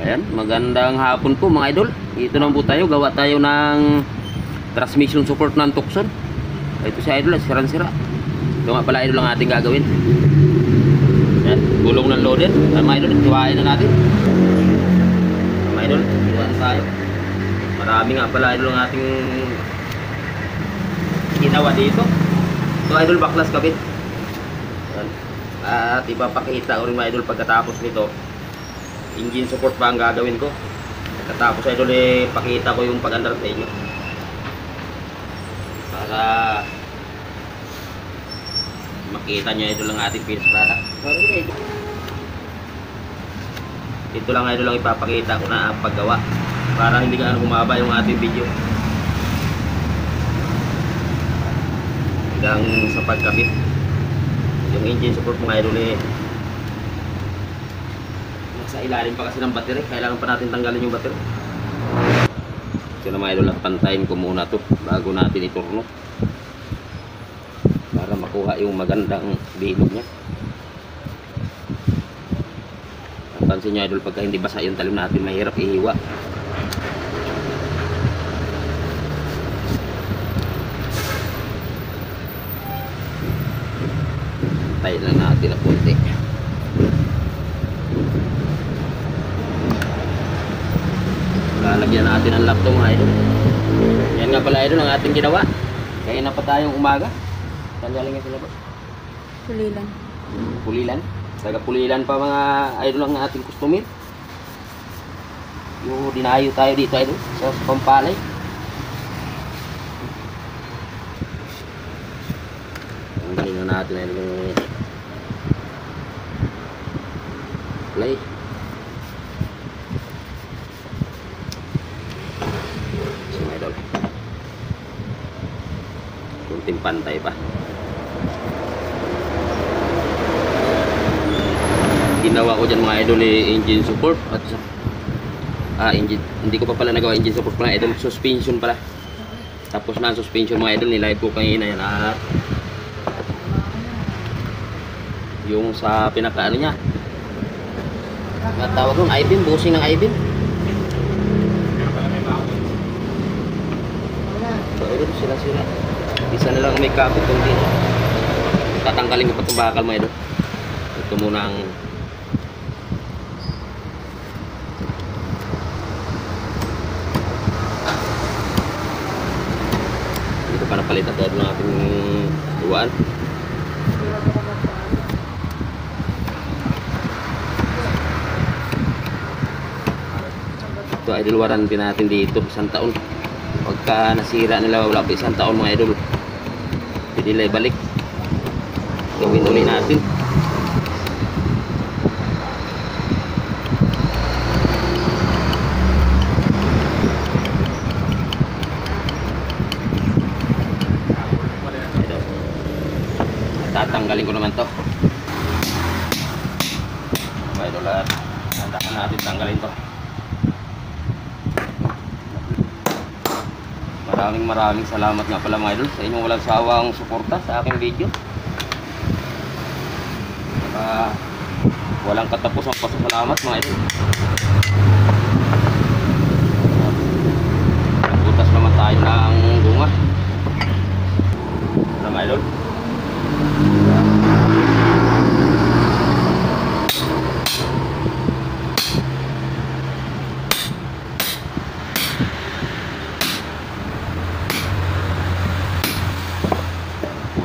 Ayan, magandang hapon po mga idol. Ito na po tayo, gawa tayo ng transmission support ng Tucson. Ito si idol, sirang-sira. Ito nga pala idol ang ating gagawin. Ayan, gulong ng loader. Mga idol, tuwain na natin. Mga idol, tuwain tayo. Marami nga pala idol ang ating ginawa dito. Ito idol, baklas kabit. Ayan. At ipapakita ko rin mga idol pagkatapos nito. Engine support pa ang gagawin ko. Pagkatapos idol pakita ko yung pag-andar sa inyo. Para makita nyo idol ang ating finished product. Ito lang idol ang ipapakita ko na ang paggawa. Para hindi gaano humaba yung ating video. Hanggang sa pagkabit. Yung engine support mga idol sa ilalim pa kasi ng battery, kailangan pa natin tanggalin yung battery. So na mga idol, at pantayin ko muna to bago natin iturno para makuha yung magandang bilog niya. Pansin nyo idol, pagka hindi basa yung talim natin, mahirap ihiwa. Pantayin lang natin na punti. Lalagyan natin ang laptop mga idol. Yan nga pala idol ang ating ginawa. Kaya na pa tayong umaga. Saan galing nga sila ba? Pulilan. Pulilan. Taga Pulilan pa mga idol ang ating customer. Yung dinayo tayo dito idol sa Pampalay. Tanggalin na natin idol yung play. Kunting pantay pa. Ginawa ko dyan mga idol engine support at engine, hindi ko pa pala nagawa engine support mga idol, suspension pala. Tapos na ang suspension mga idol, nilive ko kanina yan at yung sa pinakaano niya, tawag nun, I-beam, bushing ng I-beam. So idol, sila isa na lang may kapit kung dito. Tatanggalin ko pa itong bakal mga idol. Ito muna ang dito pa napalit at ng ating duwaan. Ito idol, warranty natin dito isang taon. Pagka nasira nila wala pa isang taon mga idol, pwede nila ibalik. Gawin ulit natin. Tatanggalin ko naman to mga idol at handakan natin tanggalin to. Maraming salamat nga pala mga idol sa inyong walang sawang suporta sa aking video. Walang katapusang pasasalamat mga idol. Nagbutas naman tayo ng bunga. Ano mga idol?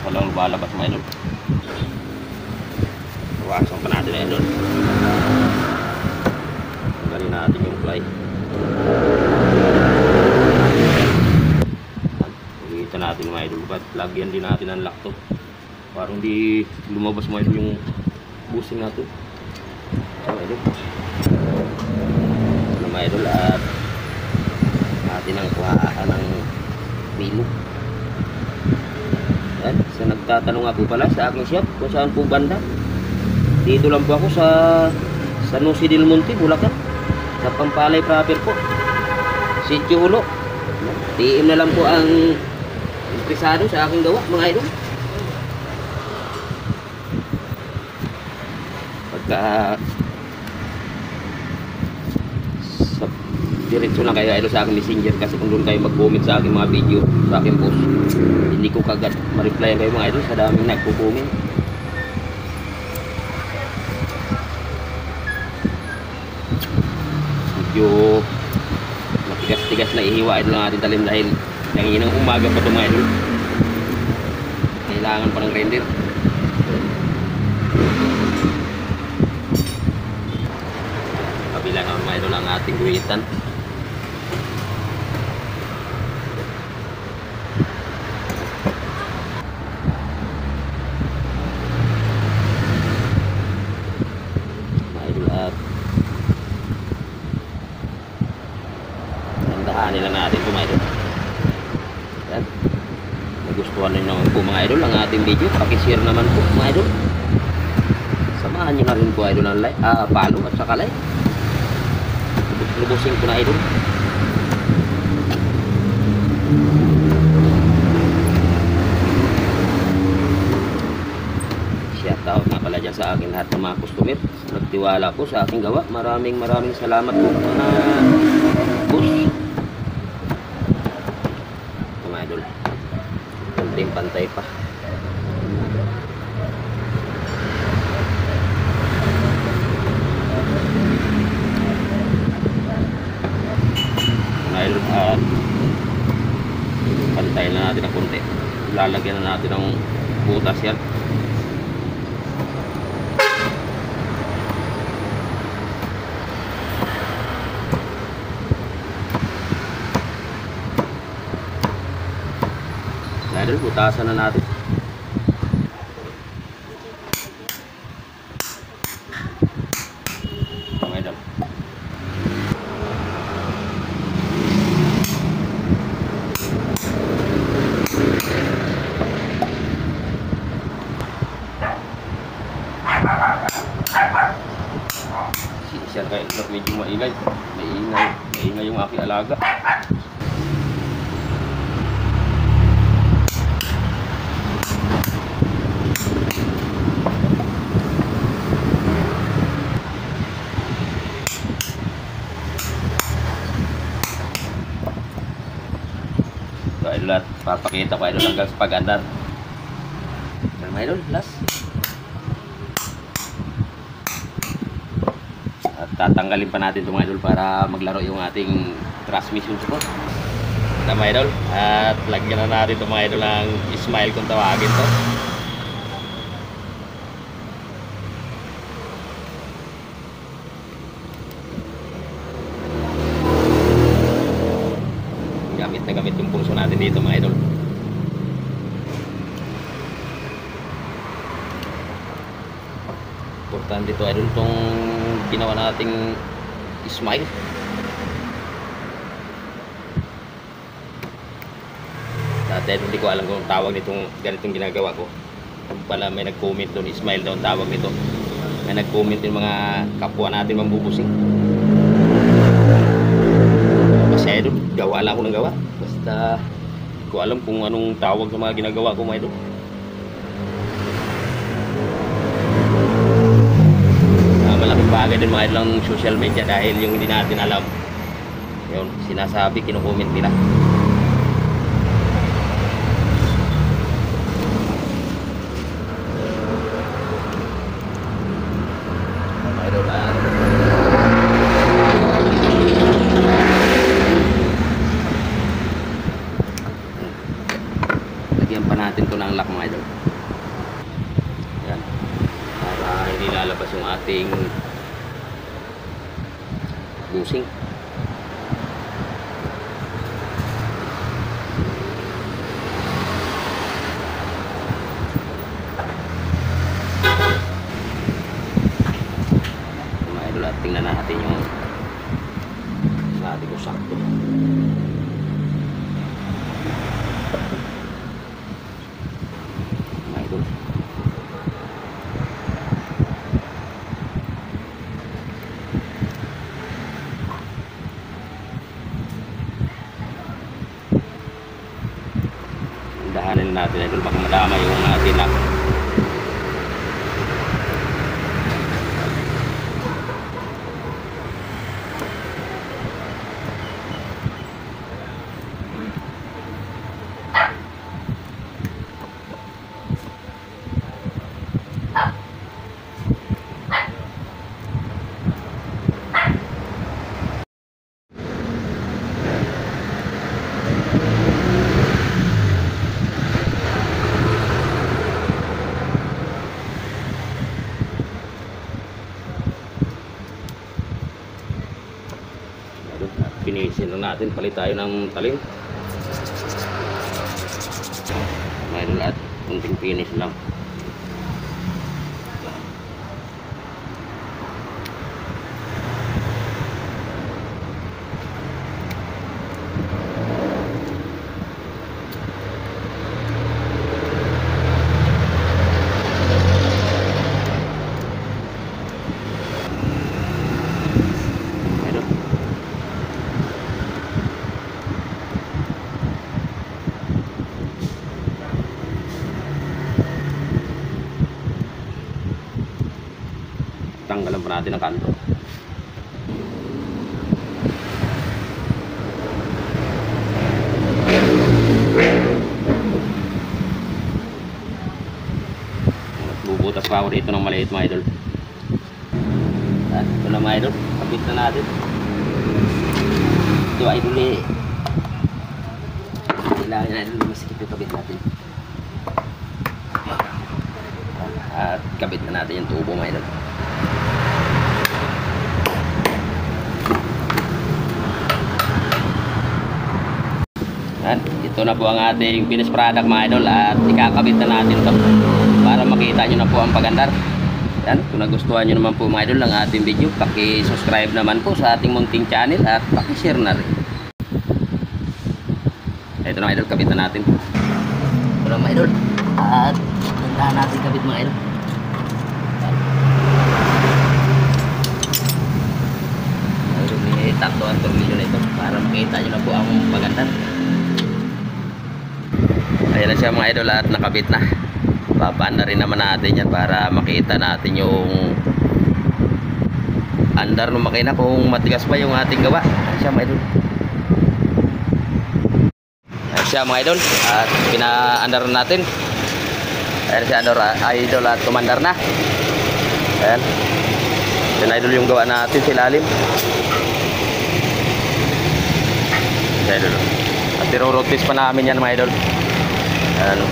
Walang lumalabas mga idol. Iwasan pa natin mga idol. Tanggalin natin yung fly. Ulitin natin mga idol. Lagyan din natin ang laptop para hindi lumabas mga idol yung busing natin. Mga idol. Mga idol, at natin ang kuhaan ng bilog. Yan, sa nagtatanong nga po pala sa aking shop kung saan po banda, dito lang po ako sa San Jose del Monte, Bulacan, sa Pampalay proper po, Sitio Ulo. PM na lang po ang interesado sa aking gawa mga idol. Pagka diretso lang kayo idol sa aking messenger, kasi kung doon kayo mag-comment sa aking mga video, sa aking post, hindi ko kagad ma-reply kayo mga idol sa daming nagko-comment. Medyo matigas-tigas na ihiwa idol ang ating talim dahil nanginang umaga pa ito mga idol. Kailangan pa ng render. Kabila naman mga idol ang ating guhitan. Mga idol, at nandahanin lang natin ito mga idol. Yan. Nagustuhan nyo naman po mga idol ang ating video, pakishare naman po mga idol. Samahan nyo na rin po idol ng like, follow at saka like. Lubusin ko na idol. Shout out nga pala dyan sa akin lahat ng mga customer, nagtiwala po sa aking gawa. Maraming salamat po mga boss. Mga idol, konting pantay pa. At pantay na natin ng konti, lalagyan na natin ng butas yan. Dahil butasan na natin. Siya kayo medyo maingay yung aking alaga. So idol, at papakita ko idol hanggang sa pag-andar. Mga idol, last. Tatanggalin pa natin itong mga idol para maglaro yung ating transmission support. Ito mga idol, at lagyan na natin itong mga idol ng smile kung tawagin to. Gamit na gamit yung pulso natin dito mga idol. Importante ito idol, itong ginawa nating smile. Dati hindi ko alam kung tawag nitong ganitong ginagawa ko. Pala may nag-comment doon, smile daw ang tawag nito. May nag-comment yung mga kapwa natin mambubusing. Kasi idol, gawa lang ako ng gawa. Basta hindi ko alam kung anong tawag sa mga ginagawa ko mga idol. Malaking bagay din mga idol ng social media dahil yung hindi natin alam, yun, sinasabi, kinukomment nila. Mga idol, lagyan pa natin to ng lock mga idol. Yan, para hindi lalabas yung ating busing. Mga idol, at tingnan natin yung natin kung sakto. Mga idol, dahanin natin idol, baka madama yung ating lock. Pinisin lang natin, palit tayo ng talim. Mayroon at kunting finish lang. Tanggalan pa natin ang kanto. Bubutas pa ako dito ng maliit mga idol. At ito na mga idol, kapit na natin. Ito idol eh. Kailangan na idol, masikip yung kabit natin. At kabit na natin yung tubo mga idol. At ito na po ang ating finished product mga idol at ikakabit na natin ito para makita nyo na po ang pagandar. Yan, kung nagustuhan nyo naman po mga idol ang ating video, paki-subscribe naman po sa ating munting channel at paki-share na rin. Ito na mga idol, kabit na natin. Ito na mga idol at nandahan natin kabit mga idol. Takto ang tornilyo na ito para makita nyo na po ang pagandar. Ayan na siya mga idol at nakabit na. Babaan na rin naman natin yan para makita natin yung andar ng makina kung matigas pa yung ating gawa. Ayan siya mga idol. Ayan siya mga idol at pina-andar natin. Ayan siya idol at tumandar na. Ayan. Ayan idol yung gawa natin sa ilalim. Ayan idol. At iro-rotate pa namin yan mga idol. Ano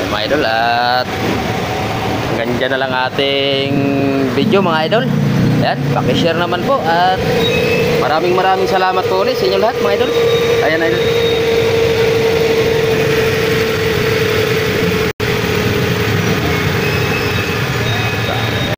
mga idol at hanggang dyan na lang ating video mga idol. Ayan, pakishare naman po at maraming salamat po ulit sa inyo lahat mga idol. Ayan idol.